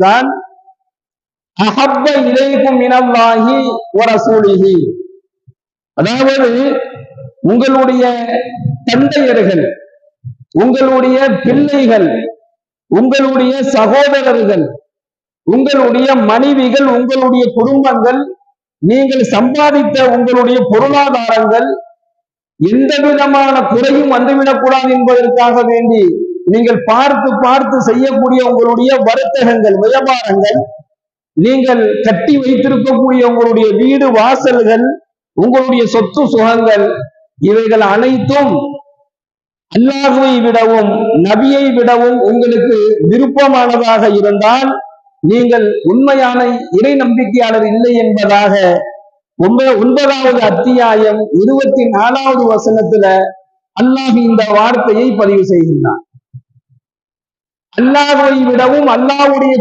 தான் அஹப்ப இலைக்கும் மினல்லாஹி வ ரசூலிஹி. அதாவது உங்களுடைய தந்தையர்கள், உங்களுடைய பிள்ளைகள், உங்களுடைய சகோதரர்கள், உங்களுடைய மனைவிகள், உங்களுடைய குடும்பங்கள், நீங்கள் சம்பாதித்த உங்களுடைய பொருளாதாரங்கள் எந்த விதமான குறையும் வந்துவிடக்கூடாது என்பதற்காக வேண்டி நீங்கள் பார்த்து பார்த்து செய்யக்கூடிய உங்களுடைய வர்த்தகங்கள், வியாபாரங்கள், நீங்கள் கட்டி வைத்திருக்கக்கூடிய உங்களுடைய வீடு வாசல்கள், உங்களுடைய சொத்து சுகங்கள், இவைகள் அனைத்தும் அல்லாஹ்வை விடவும் நபியை விடவும் உங்களுக்கு விருப்பமானதாக இருந்தால் நீங்கள் உண்மையான இறை நம்பிக்கையாளர் இல்லை என்பதாக 9வது அத்தியாயம் 24வது வசனத்துல அல்லாஹ் இந்த வார்த்தையை பதிவு செய்கின்றான். அல்லாஹ்வை விடவும் அல்லாஹ்வுடைய